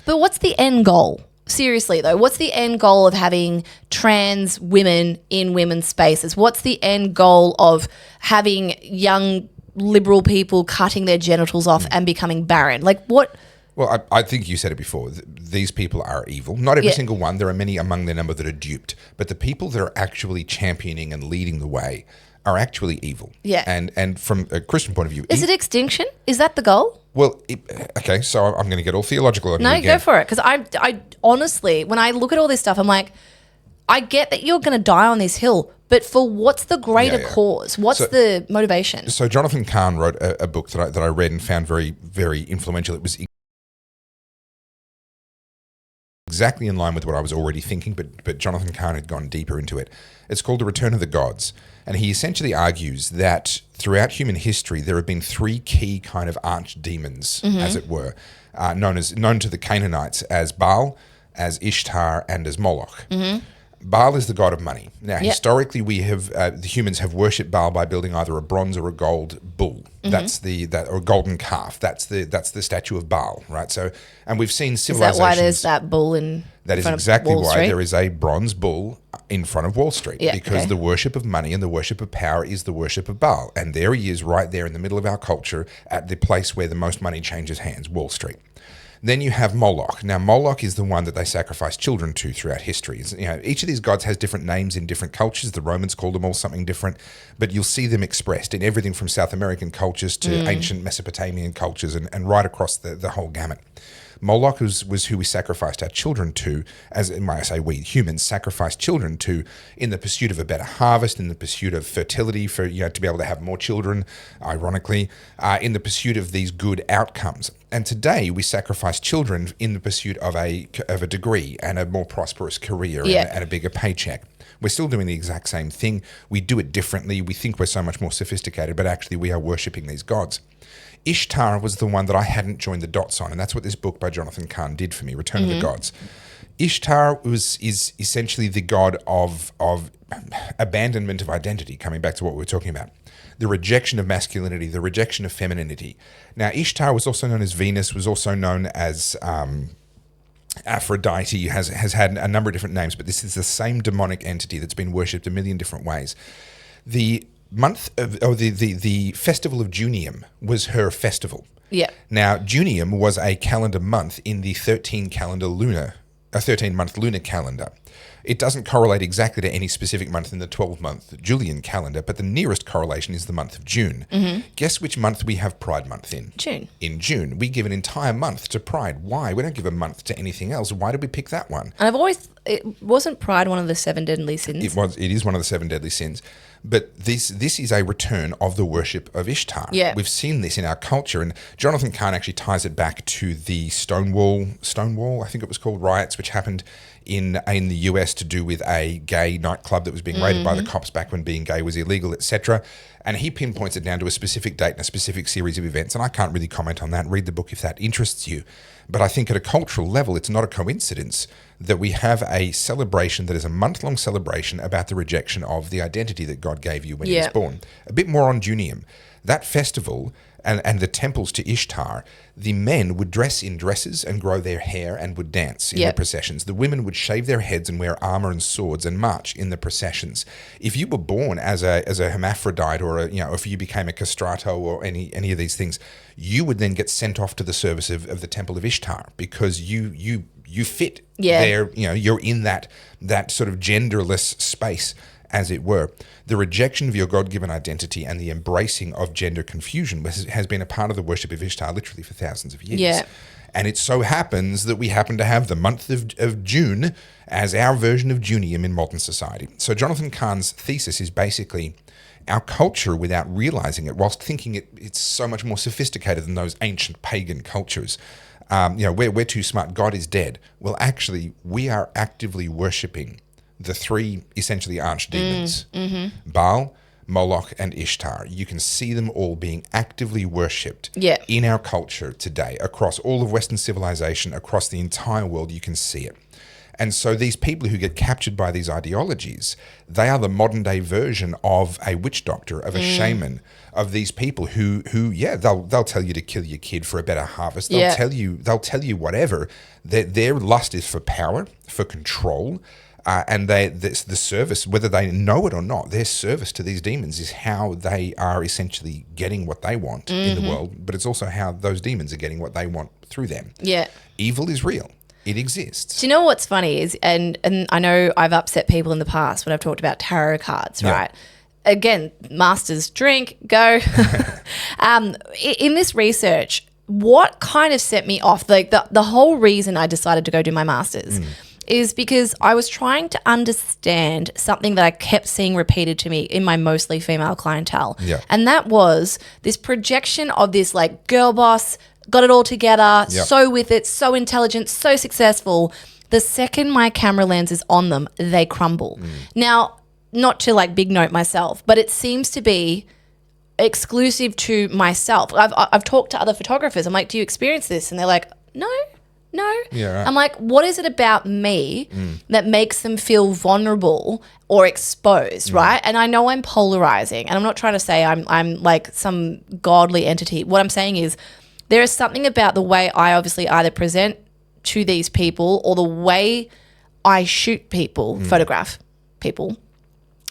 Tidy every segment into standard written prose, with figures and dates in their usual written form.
But what's the end goal? Seriously, though, what's the end goal of having trans women in women's spaces? What's the end goal of having young liberal people cutting their genitals off and becoming barren? Like, what? Well, I think you said it before. These people are evil. Not every single one. There are many among their number that are duped. But the people that are actually championing and leading the way are actually evil. Yeah. And from a Christian point of view... Is it extinction? Is that the goal? Well, okay, so I'm going to get all theological on you again. No, go for it. Because I honestly, when I look at all this stuff, I'm like, I get that you're going to die on this hill, but for what's the greater cause? What's the motivation? So Jonathan Cahn wrote a book that I read and found very, very influential. It was exactly in line with what I was already thinking, but Jonathan Cahn had gone deeper into it. It's called The Return of the Gods. And he essentially argues that throughout human history, there have been three key kind of archdemons, as it were, known to the Canaanites as Baal, as Ishtar, and as Moloch. Baal is the god of money. Now, historically, we have the humans have worshipped Baal by building either a bronze or a gold bull. That's or a golden calf. That's the statue of Baal, right? So, and we've seen civilizations. Is that why there's that bull in? That is exactly why there is a bronze bull in front of Wall Street, because the worship of money and the worship of power is the worship of Baal, and there he is, right there in the middle of our culture, at the place where the most money changes hands, Wall Street. Then you have Moloch. Now, Moloch is the one that they sacrifice children to throughout history. Each of these gods has different names in different cultures. The Romans called them all something different, but you'll see them expressed in everything from South American cultures to ancient Mesopotamian cultures and right across the whole gamut. Moloch was who we sacrificed our children to, as I say we humans sacrificed children to, in the pursuit of a better harvest, in the pursuit of fertility for to be able to have more children, ironically, in the pursuit of these good outcomes. And today we sacrifice children in the pursuit of a degree and a more prosperous career and a bigger paycheck. We're still doing the exact same thing. We do it differently. We think we're so much more sophisticated, but actually we are worshipping these gods. Ishtar was the one that I hadn't joined the dots on, and that's what this book by Jonathan Cahn did for me, Return of the Gods. Ishtar is essentially the god of abandonment of identity, coming back to what we were talking about. The rejection of masculinity, the rejection of femininity. Now, Ishtar was also known as Venus, was also known as Aphrodite, has had a number of different names, but this is the same demonic entity that's been worshipped a million different ways. The festival of Junium was her festival. Yeah. Now, Junium was a calendar month in the 13-month lunar calendar. It doesn't correlate exactly to any specific month in the 12-month Julian calendar, but the nearest correlation is the month of June. Guess which month we have Pride Month in? June. In June. We give an entire month to Pride. Why? We don't give a month to anything else. Why did we pick that one? And it wasn't Pride one of the 7 deadly sins? It is one of the 7 deadly sins. But this is a return of the worship of Ishtar. Yeah. We've seen this in our culture, and Jonathan Cahn actually ties it back to the Stonewall, I think it was called, riots, which happened in the US to do with a gay nightclub that was being raided by the cops back when being gay was illegal, etc. And he pinpoints it down to a specific date and a specific series of events, and I can't really comment on that. Read the book if that interests you. But I think at a cultural level, it's not a coincidence that we have a celebration that is a month-long celebration about the rejection of the identity that God gave you when he was born. A bit more on Junium. That festival and the temples to Ishtar, the men would dress in dresses and grow their hair and would dance in the processions. The women would shave their heads and wear armor and swords and march in the processions. If you were born as a hermaphrodite or if you became a castrato or any of these things, you would then get sent off to the service of the temple of Ishtar because you fit there. You're in that sort of genderless space, as it were. The rejection of your God-given identity and the embracing of gender confusion has been a part of the worship of Ishtar literally for thousands of years. Yeah. And it so happens that we happen to have the month of June as our version of Junium in modern society. So Jonathan Cahn's thesis is basically our culture, without realizing it, whilst thinking it's so much more sophisticated than those ancient pagan cultures. We're too smart, God is dead. Well, actually, we are actively worshipping the 3 essentially archdemons, Baal, Moloch, and Ishtar. You can see them all being actively worshipped in our culture today, across all of Western civilization, across the entire world. You can see it. And so these people who get captured by these ideologies, they are the modern day version of a witch doctor, of a shaman, of these people who they'll tell you to kill your kid for a better harvest. They'll tell you whatever. Their lust is for power, for control. And the service, whether they know it or not, their service to these demons is how they are essentially getting what they want in the world, but it's also how those demons are getting what they want through them. Yeah. Evil is real. It exists. Do you know what's funny is, and I know I've upset people in the past when I've talked about tarot cards, right? Again, masters, drink, go. In this research, what kind of set me off, like the whole reason I decided to go do my masters is because I was trying to understand something that I kept seeing repeated to me in my mostly female clientele. Yeah. And that was this projection of this like girl boss, got it all together, so with it, so intelligent, so successful. The second my camera lens is on them, they crumble. Now, not to like big note myself, but it seems to be exclusive to myself. I've talked to other photographers. I'm like, do you experience this? And they're like, no. Yeah, right. I'm like, what is it about me that makes them feel vulnerable or exposed, right? And I know I'm polarizing, and I'm not trying to say I'm like some godly entity. What I'm saying is there is something about the way I obviously either present to these people or the way I shoot people, photograph people,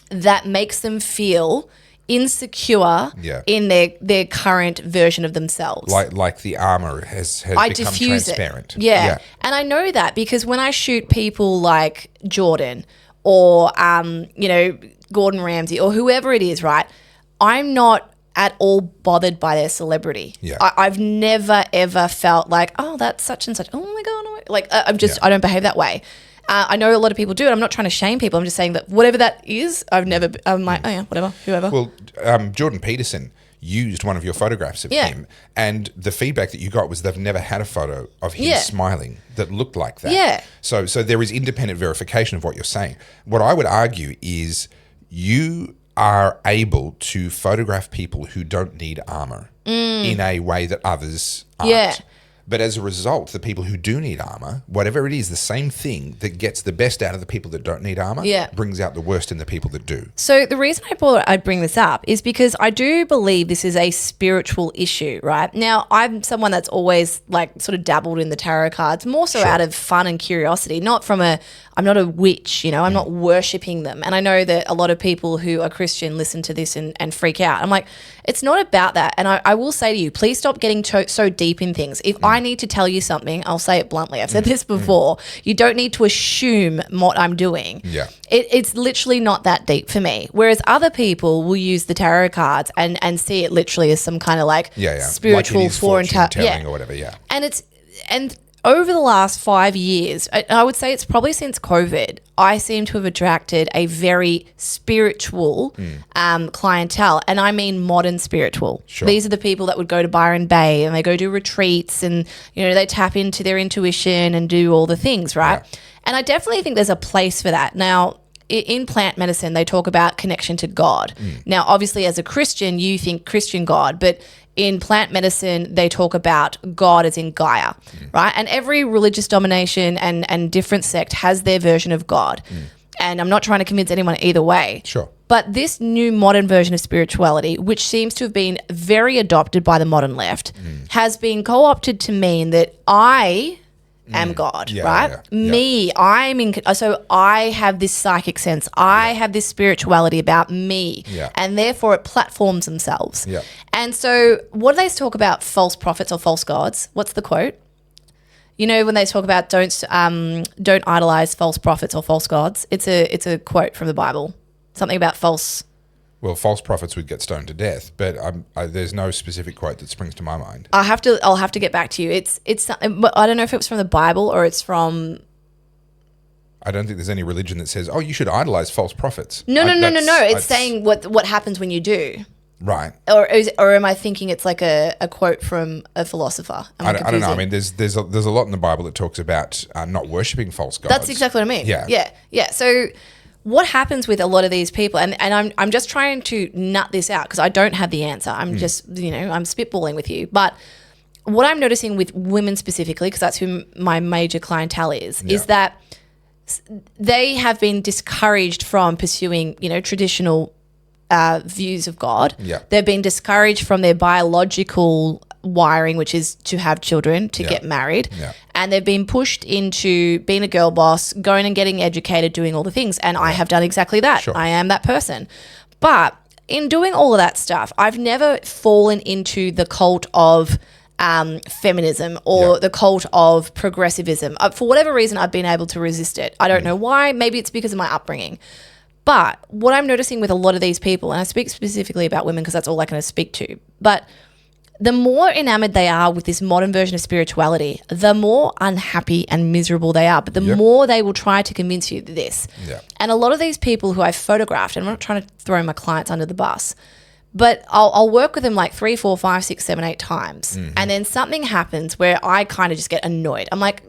that makes them feel insecure in their current version of themselves. Like the armor has become transparent. Yeah. And I know that because when I shoot people like Jordan or, Gordon Ramsay or whoever it is, right, I'm not at all bothered by their celebrity. Yeah. I've never, ever felt like, oh, that's such and such. Oh, my God. Like, I don't behave that way. I know a lot of people do it. I'm not trying to shame people. I'm just saying that whatever that is, I'm like, oh yeah, whatever, whoever. Well, Jordan Peterson used one of your photographs of him, and the feedback that you got was they've never had a photo of him smiling that looked like that. Yeah. So there is independent verification of what you're saying. What I would argue is you are able to photograph people who don't need armor in a way that others aren't. Yeah. But as a result, the people who do need armor, whatever it is, the same thing that gets the best out of the people that don't need armor brings out the worst in the people that do. So the reason I'd bring this up is because I do believe this is a spiritual issue, right? Now, I'm someone that's always like sort of dabbled in the tarot cards, more so out of fun and curiosity, not from I'm not a witch, I'm not worshipping them. And I know that a lot of people who are Christian listen to this and freak out. I'm like, it's not about that. And I will say to you, please stop getting so deep in things. If I need to tell you something, I'll say it bluntly. I've said this before. You don't need to assume what I'm doing. Yeah. It's literally not that deep for me. Whereas other people will use the tarot cards and see it literally as some kind of like spiritual like fortune-telling or whatever, And over the last 5 years, I would say it's probably since COVID, I seem to have attracted a very spiritual clientele, and I mean modern spiritual. Sure. These are the people that would go to Byron Bay and they go do retreats and, they tap into their intuition and do all the things, right? Yeah. And I definitely think there's a place for that. Now, in plant medicine, they talk about connection to God. Now, obviously, as a Christian, you think Christian God, but in plant medicine, they talk about God as in Gaia, right? And every religious domination and different sect has their version of God. And I'm not trying to convince anyone either way. Sure. But this new modern version of spirituality, which seems to have been very adopted by the modern left, has been co-opted to mean that I am God, right? Me, so I have this psychic sense. I have this spirituality about me, and therefore it platforms themselves. Yeah. And so, what do they talk about? False prophets or false gods? What's the quote? When they talk about don't idolize false prophets or false gods. It's a quote from the Bible. Something about false. Well, false prophets would get stoned to death, but there's no specific quote that springs to my mind. I'll have to get back to you. It's I don't know if it was from the Bible or it's from. I don't think there's any religion that says, "Oh, you should idolize false prophets." No. It's saying what happens when you do. Right. Or am I thinking it's like a quote from a philosopher? I don't know. I mean, there's a lot in the Bible that talks about not worshiping false gods. That's exactly what I mean. Yeah. So what happens with a lot of these people, and I'm just trying to nut this out because I don't have the answer. I'm just, I'm spitballing with you. But what I'm noticing with women specifically, because that's who my major clientele is that they have been discouraged from pursuing, traditional views of God. Yeah. They've been discouraged from their biological wiring, which is to have children, to get married. Yeah. And they've been pushed into being a girl boss, going and getting educated, doing all the things. And I have done exactly that. Sure. I am that person. But in doing all of that stuff, I've never fallen into the cult of feminism or the cult of progressivism. For whatever reason, I've been able to resist it. I don't know why. Maybe it's because of my upbringing. But what I'm noticing with a lot of these people, and I speak specifically about women because that's all I can speak to, but the more enamored they are with this modern version of spirituality, the more unhappy and miserable they are. But the more they will try to convince you this. Yeah. And a lot of these people who I've photographed, and I'm not trying to throw my clients under the bus, but I'll work with them like 3, 4, 5, 6, 7, 8 times. Mm-hmm. And then something happens where I kind of just get annoyed. I'm like,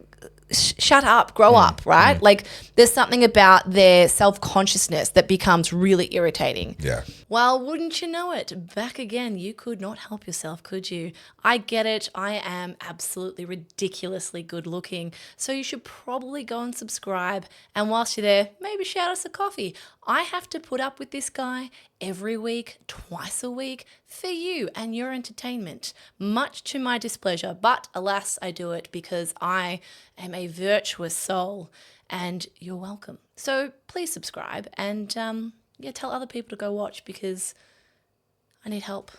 shut up, grow up, right? Like there's something about their self-consciousness that becomes really irritating. Yeah. Well, wouldn't you know it? Back again, you could not help yourself, could you? I get it. I am absolutely ridiculously good looking. So you should probably go and subscribe. And whilst you're there, maybe shout us a coffee. I have to put up with this guy every week, twice a week, for you and your entertainment, much to my displeasure. But alas, I do it because I am a virtuous soul and you're welcome. So please subscribe and tell other people to go watch because I need help.